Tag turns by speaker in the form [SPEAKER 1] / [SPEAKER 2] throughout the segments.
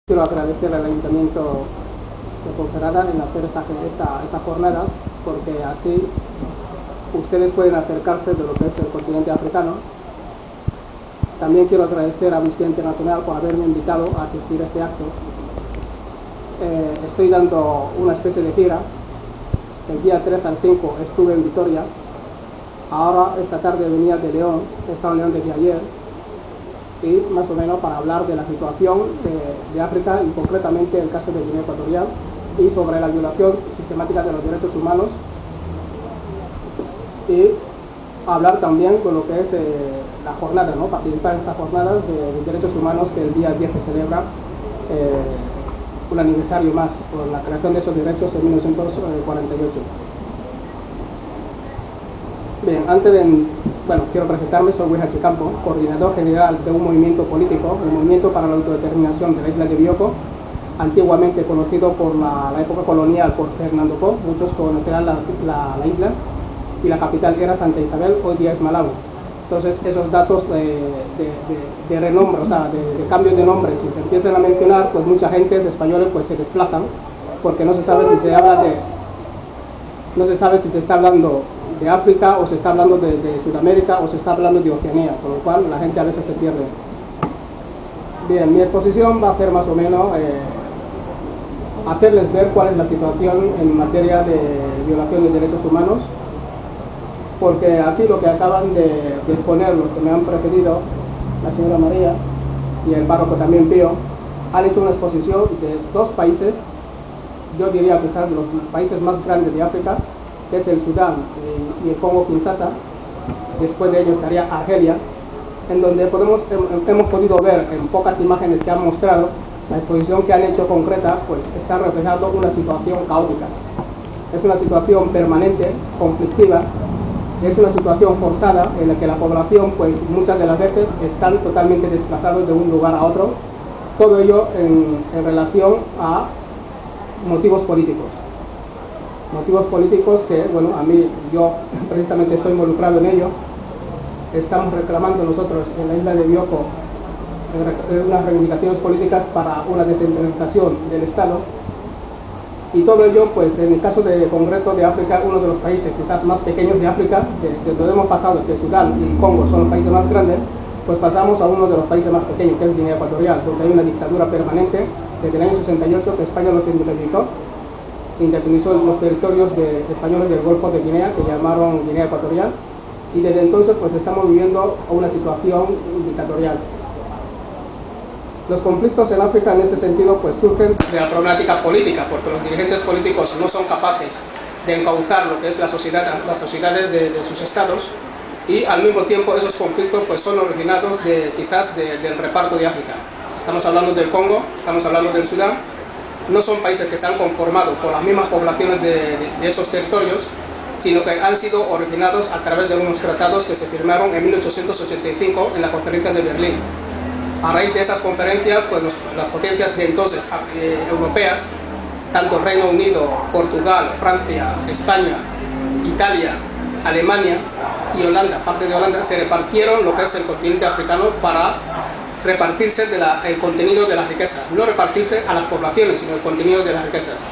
[SPEAKER 1] Quiero agradecer al Ayuntamiento de Ponferrada en hacer estas jornadas, porque así ustedes pueden acercarse de lo que es el continente africano. También quiero agradecer a Amnistía Internacional por haberme invitado a asistir a este acto. Estoy dando una especie de gira. El día 3 al 5 estuve en Vitoria. Ahora, esta tarde venía de León, he estado en León desde ayer, y más o menos para hablar de la situación de África y concretamente el caso de Guinea Ecuatorial y sobre la violación sistemática de los derechos humanos, y hablar también con lo que es la jornada, ¿no? Participar en estas jornadas de derechos humanos que el día 10 se celebra un aniversario más por la creación de esos derechos en 1948. Bien, quiero presentarme, soy Luis H. Campo, coordinador general de un movimiento político, el Movimiento para la Autodeterminación de la Isla de Bioko, antiguamente conocido por la época colonial por Fernando Po. Muchos conocerán la isla, y la capital era Santa Isabel, hoy día es Malabo. Entonces, esos datos de renombre, o sea, de cambio de nombre, si se empiezan a mencionar, pues mucha gente españoles pues se desplazan, porque no se sabe si se está hablando de África, o se está hablando de Sudamérica, o se está hablando de Oceanía, con lo cual la gente a veces se pierde. Bien, mi exposición va a ser más o menos hacerles ver cuál es la situación en materia de violación de derechos humanos, porque aquí lo que acaban de exponer los que me han precedido, la señora María y el párroco también Pío, han hecho una exposición de dos países, yo diría quizás de los países más grandes de África, que es el Sudán y el Congo Kinshasa. Después de ello estaría Argelia, en donde hemos podido ver en pocas imágenes que han mostrado, la exposición que han hecho concreta, pues está reflejando una situación caótica. Es una situación permanente, conflictiva, es una situación forzada en la que la población, pues muchas de las veces, están totalmente desplazados de un lugar a otro, todo ello en relación a motivos políticos. Motivos políticos que, bueno, yo precisamente estoy involucrado en ello. Estamos reclamando nosotros en la isla de Bioko unas reivindicaciones políticas para una descentralización del Estado, y todo ello, pues en el caso concreto de África, uno de los países quizás más pequeños de África, de donde hemos pasado, que Sudán y el Congo son los países más grandes, pues pasamos a uno de los países más pequeños, que es Guinea Ecuatorial, donde hay una dictadura permanente desde el año 68, que España los independizó los territorios españoles del Golfo de Guinea, que llamaron Guinea Ecuatorial, y desde entonces pues estamos viviendo una situación dictatorial. Los conflictos en África en este sentido pues surgen de la problemática política, porque los dirigentes políticos no son capaces de encauzar lo que es las sociedades de sus estados, y al mismo tiempo esos conflictos pues son originados del reparto de África. Estamos hablando del Congo, estamos hablando del Sudán. No son países que se han conformado por las mismas poblaciones de esos territorios, sino que han sido originados a través de unos tratados que se firmaron en 1885 en la Conferencia de Berlín. A raíz de esas conferencias, pues las potencias de entonces europeas, tanto Reino Unido, Portugal, Francia, España, Italia, Alemania y Holanda, parte de Holanda, se repartieron lo que es el continente africano para repartirse el contenido de las riquezas, no repartirse a las poblaciones, sino el contenido de las riquezas.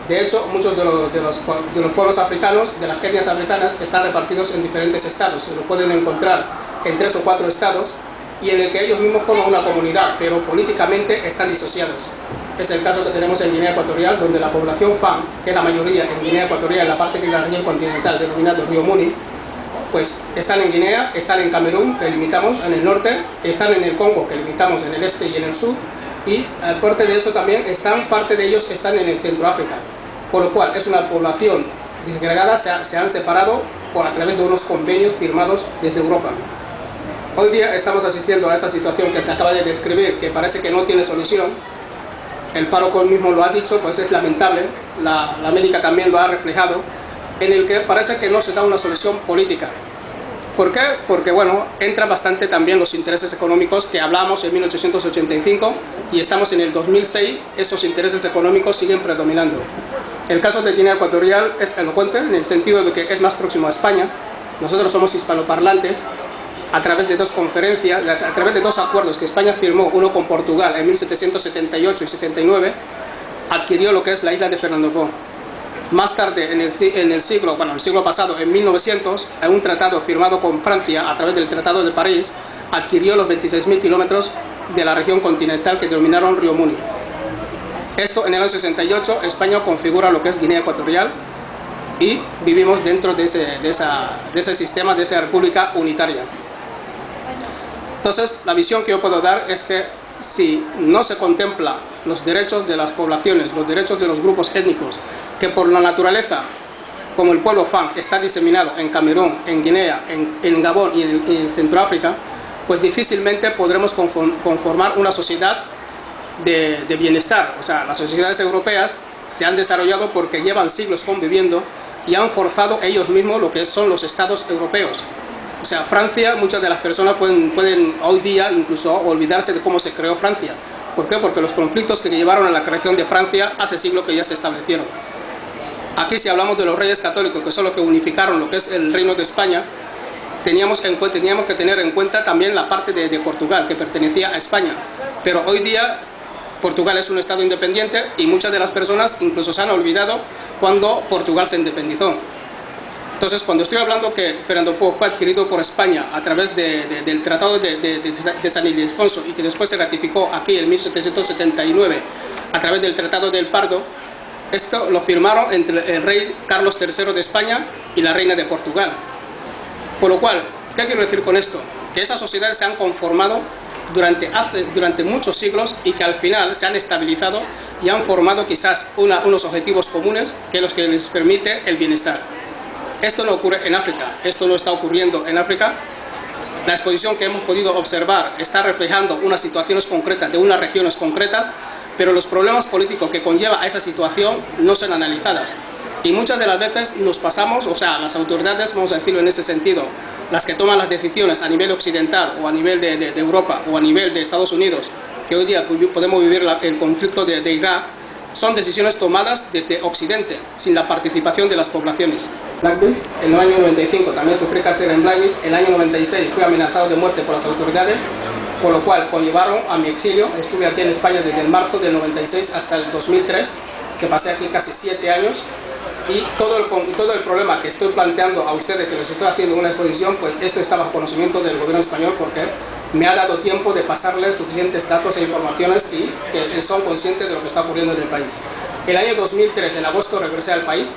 [SPEAKER 1] De hecho, muchos de los pueblos africanos, de las etnias africanas, están repartidos en diferentes estados. Se lo pueden encontrar en 3 o 4 estados, y en el que ellos mismos forman una comunidad, pero políticamente están disociados. Es el caso que tenemos en Guinea Ecuatorial, donde la población Fam, que es la mayoría en Guinea Ecuatorial, en la parte de la región continental denominada Río Muni, pues están en Guinea, están en Camerún, que limitamos en el norte, están en el Congo, que limitamos en el este y en el sur, y aparte de eso también parte de ellos están en el Centro África, por lo cual es una población disgregada, se han separado a través de unos convenios firmados desde Europa. Hoy día estamos asistiendo a esta situación que se acaba de describir, que parece que no tiene solución. El párroco mismo lo ha dicho, pues es lamentable, la médica también lo ha reflejado, en el que parece que no se da una solución política. ¿Por qué? Porque, bueno, entran bastante también los intereses económicos que hablamos en 1885, y estamos en el 2006, esos intereses económicos siguen predominando. El caso de Guinea Ecuatorial es elocuente en el sentido de que es más próximo a España, nosotros somos hispanoparlantes, a través de dos conferencias, a través de dos acuerdos que España firmó, uno con Portugal en 1778 y 79, adquirió lo que es la isla de Fernando Poo. Más tarde, en el siglo pasado, en 1900, en un tratado firmado con Francia a través del Tratado de París, adquirió los 26.000 kilómetros de la región continental que denominaron Río Muni. Esto en el año 68, España configura lo que es Guinea Ecuatorial y vivimos dentro de ese sistema, de esa república unitaria. Entonces, la visión que yo puedo dar es que si no se contempla los derechos de las poblaciones, los derechos de los grupos étnicos, que por la naturaleza, como el pueblo Fang, está diseminado en Camerún, en Guinea, en Gabón y en Centroáfrica, pues difícilmente podremos conformar una sociedad de bienestar. O sea, las sociedades europeas se han desarrollado porque llevan siglos conviviendo y han forzado ellos mismos lo que son los estados europeos. O sea, Francia, muchas de las personas pueden hoy día incluso olvidarse de cómo se creó Francia. ¿Por qué? Porque los conflictos que llevaron a la creación de Francia hace siglos que ya se establecieron. Aquí, si hablamos de los reyes católicos, que son los que unificaron lo que es el reino de España, teníamos que tener en cuenta también la parte de Portugal, que pertenecía a España. Pero hoy día Portugal es un estado independiente y muchas de las personas incluso se han olvidado cuando Portugal se independizó. Entonces, cuando estoy hablando que Fernando Poo fue adquirido por España a través del Tratado de San Ildefonso y que después se ratificó aquí en 1779 a través del Tratado del Pardo, esto lo firmaron entre el rey Carlos III de España y la reina de Portugal. Por lo cual, ¿qué quiero decir con esto? Que esas sociedades se han conformado durante muchos siglos y que al final se han estabilizado y han formado quizás unos objetivos comunes que es los que les permite el bienestar. Esto no ocurre en África, esto no está ocurriendo en África. La exposición que hemos podido observar está reflejando unas situaciones concretas de unas regiones concretas, pero los problemas políticos que conlleva a esa situación no son analizadas. Y muchas de las veces nos pasamos, o sea, las autoridades, vamos a decirlo en ese sentido, las que toman las decisiones a nivel occidental o a nivel de Europa o a nivel de Estados Unidos, que hoy día podemos vivir el conflicto de Irak, son decisiones tomadas desde Occidente, sin la participación de las poblaciones. Blackbeach, en el año 95 también sufrí cárcel en Blackbeach, en el año 96 fui amenazado de muerte por las autoridades, por lo cual conllevaron a mi exilio. Estuve aquí en España desde el marzo del 96 hasta el 2003, que pasé aquí casi 7 años, y todo el problema que estoy planteando a ustedes, que les estoy haciendo una exposición, pues esto está bajo conocimiento del gobierno español porque me ha dado tiempo de pasarles suficientes datos e informaciones y que son conscientes de lo que está ocurriendo en el país. El año 2003, en agosto, regresé al país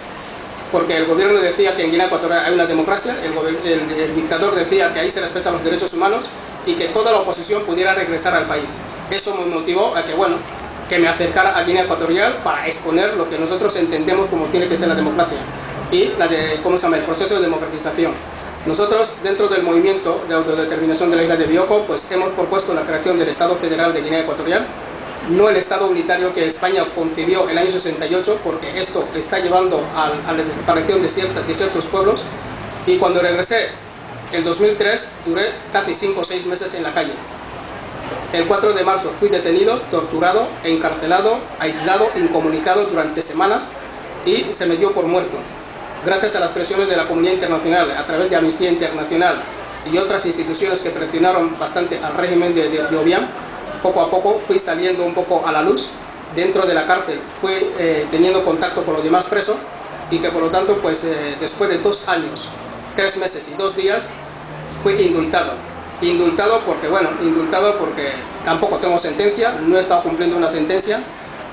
[SPEAKER 1] porque el gobierno decía que en Guinea Ecuatorial hay una democracia, el dictador decía que ahí se respetan los derechos humanos y que toda la oposición pudiera regresar al país. Eso me motivó a que me acercara a Guinea Ecuatorial para exponer lo que nosotros entendemos como tiene que ser la democracia y el proceso de democratización. Nosotros, dentro del movimiento de autodeterminación de la isla de Bioko, pues hemos propuesto la creación del Estado Federal de Guinea Ecuatorial, no el Estado unitario que España concibió el año 68, porque esto está llevando a la desaparición de ciertos pueblos. Y cuando regresé, en 2003, duré casi 5 o 6 meses en la calle. El 4 de marzo fui detenido, torturado, encarcelado, aislado, incomunicado durante semanas y se me dio por muerto. Gracias a las presiones de la comunidad internacional, a través de Amnistía Internacional y otras instituciones que presionaron bastante al régimen de Obiang, poco a poco fui saliendo un poco a la luz. Dentro de la cárcel fui teniendo contacto con los demás presos y que por lo tanto, pues después de 2 años, 3 meses y 2 días, fui indultado. Indultado porque tampoco tengo sentencia, no he estado cumpliendo una sentencia,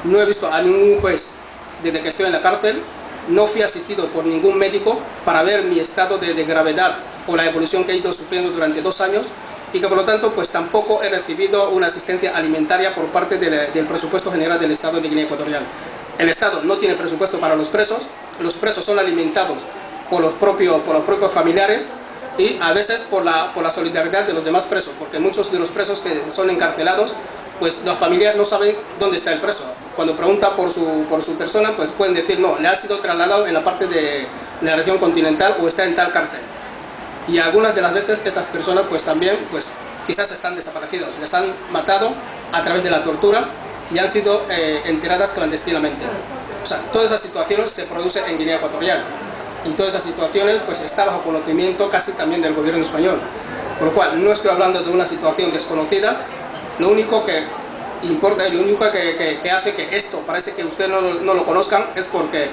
[SPEAKER 1] no he visto a ningún juez desde que estoy en la cárcel, no fui asistido por ningún médico para ver mi estado de gravedad o la evolución que he ido sufriendo durante 2 años y que por lo tanto pues tampoco he recibido una asistencia alimentaria por parte del presupuesto general del Estado de Guinea Ecuatorial. El Estado no tiene presupuesto para los presos son alimentados por los propios familiares y a veces por la solidaridad de los demás presos, porque muchos de los presos que son encarcelados, pues los familiares no saben dónde está el preso. Cuando pregunta por su persona, pues pueden decir no, le ha sido trasladado en la parte de la región continental o está en tal cárcel. Y algunas de las veces estas personas pues también pues quizás están desaparecidas, les han matado a través de la tortura y han sido enterradas clandestinamente. O sea, todas esas situaciones se producen en Guinea Ecuatorial y todas esas situaciones pues está bajo conocimiento casi también del gobierno español. Por lo cual no estoy hablando de una situación desconocida. Lo único que importa y lo único que hace que esto parece que ustedes no lo conozcan es porque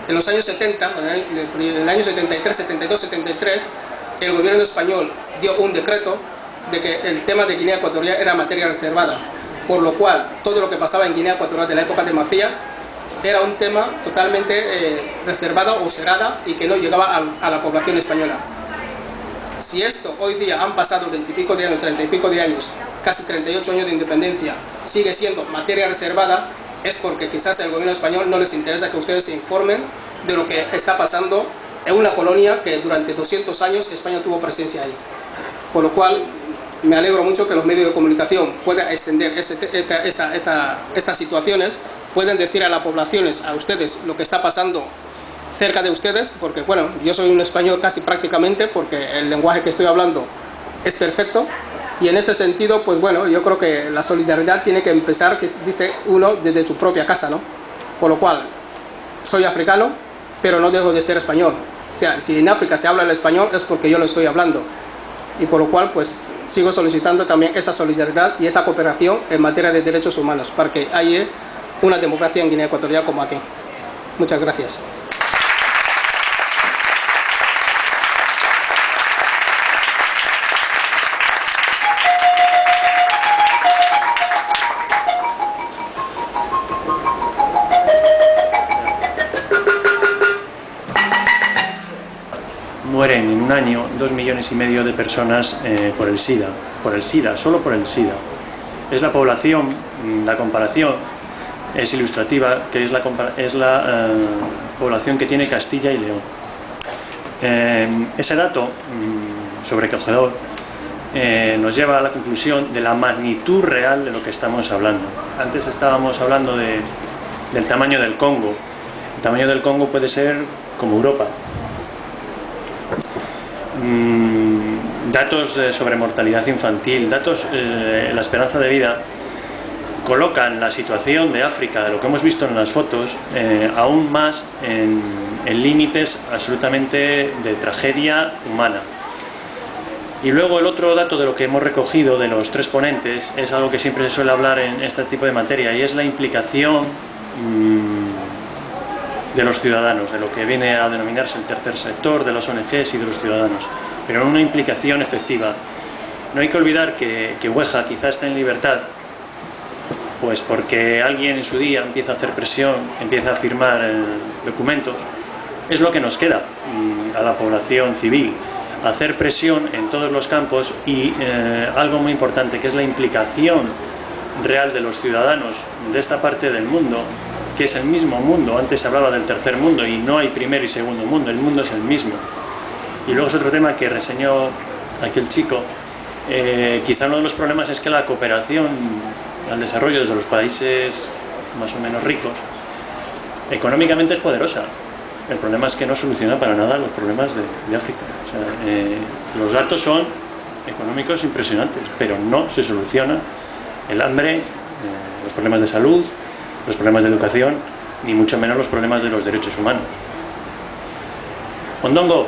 [SPEAKER 1] en los años 70, en el año 73, 72, 73, el gobierno español dio un decreto de que el tema de Guinea Ecuatorial era materia reservada, por lo cual todo lo que pasaba en Guinea Ecuatorial de la época de Macías era un tema totalmente reservado o cerrada y que no llegaba a la población española. Si esto hoy día han pasado 20 y pico de años, 30 y pico de años, casi 38 años de independencia, sigue siendo materia reservada, es porque quizás el gobierno español no les interesa que ustedes se informen de lo que está pasando en una colonia que durante 200 años España tuvo presencia ahí. Por lo cual me alegro mucho que los medios de comunicación puedan extender estas situaciones, pueden decir a las poblaciones, a ustedes, lo que está pasando cerca de ustedes, porque bueno, yo soy un español casi prácticamente, porque el lenguaje que estoy hablando es perfecto, y en este sentido, pues bueno, yo creo que la solidaridad tiene que empezar, que dice uno, desde su propia casa, ¿no? Por lo cual, soy africano, pero no dejo de ser español. O sea, si en África se habla el español es porque yo lo estoy hablando. Y por lo cual, pues, sigo solicitando también esa solidaridad y esa cooperación en materia de derechos humanos, para que haya una democracia en Guinea Ecuatorial como aquí. Muchas gracias.
[SPEAKER 2] Mueren en un año 2,5 millones de personas por el SIDA, solo por el SIDA. Es la población, la comparación es ilustrativa, que es la población que tiene Castilla y León. Ese dato sobrecogedor nos lleva a la conclusión de la magnitud real de lo que estamos hablando. Antes estábamos hablando del tamaño del Congo. El tamaño del Congo puede ser como Europa. Datos sobre mortalidad infantil, datos, la esperanza de vida, colocan la situación de África, de lo que hemos visto en las fotos, aún más en límites absolutamente de tragedia humana. Y luego el otro dato de lo que hemos recogido de los tres ponentes es algo que siempre se suele hablar en este tipo de materia, y es la implicación de los ciudadanos, de lo que viene a denominarse el tercer sector, de las ONGs y de los ciudadanos, pero en una implicación efectiva. No hay que olvidar que Ueja quizá está en libertad, pues porque alguien en su día empieza a hacer presión, empieza a firmar documentos. Es lo que nos queda a la población civil, hacer presión en todos los campos y algo muy importante, que es la implicación real de los ciudadanos de esta parte del mundo, que es el mismo mundo. Antes se hablaba del tercer mundo y no hay primer y segundo mundo, el mundo es el mismo. Y luego es otro tema que reseñó aquel chico, quizá uno de los problemas es que la cooperación al desarrollo desde los países más o menos ricos, económicamente es poderosa. El problema es que no soluciona para nada los problemas de África. O sea, los datos son económicos impresionantes, pero no se soluciona el hambre, los problemas de salud, los problemas de educación, ni mucho menos los problemas de los derechos humanos. Ondongo.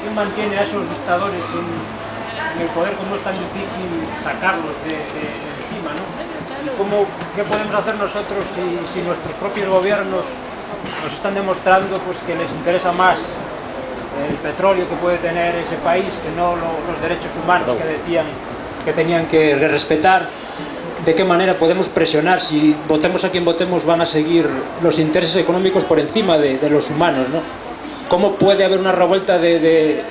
[SPEAKER 3] ¿Quién mantiene a esos dictadores en el poder? ¿Cómo es tan difícil sacarlos de encima, ¿no? ¿Qué podemos hacer nosotros si nuestros propios gobiernos nos están demostrando pues, que les interesa más el petróleo que puede tener ese país que no los derechos humanos que decían que tenían que respetar? ¿De qué manera podemos presionar? Si votemos a quien votemos, van a seguir los intereses económicos por encima de los humanos, ¿no? ¿Cómo puede haber una revuelta de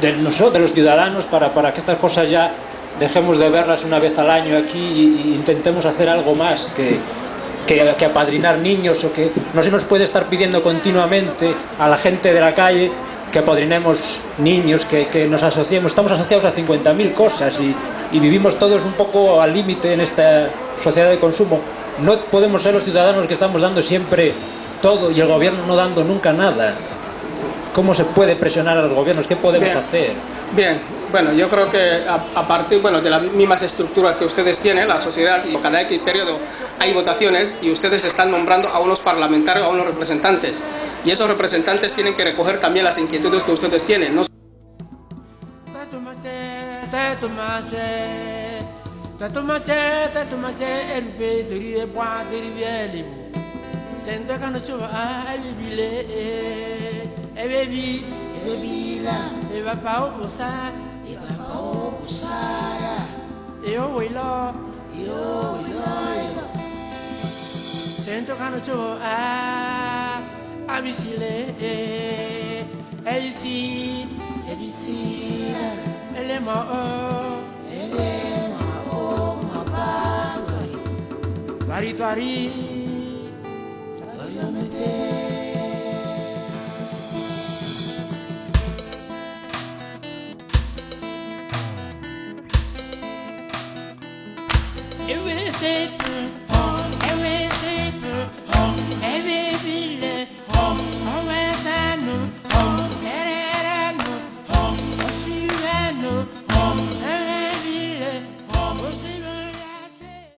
[SPEAKER 3] los ciudadanos para que estas cosas ya dejemos de verlas una vez al año aquí y intentemos hacer algo más que apadrinar niños? O que no se nos puede estar pidiendo continuamente a la gente de la calle que apadrinemos niños, que nos asociemos. Estamos asociados a 50.000 cosas y vivimos todos un poco al límite en esta sociedad de consumo. No podemos ser los ciudadanos que estamos dando siempre todo y el gobierno no dando nunca nada. ¿Cómo se puede presionar a los gobiernos? ¿Qué podemos hacer?
[SPEAKER 1] Bien, Bueno, yo creo que a partir de las mismas estructuras que ustedes tienen, la sociedad, y cada X periodo hay votaciones y ustedes están nombrando a unos parlamentarios, a unos representantes. Y esos representantes tienen que recoger también las inquietudes que ustedes tienen, ¿no?
[SPEAKER 4] It will say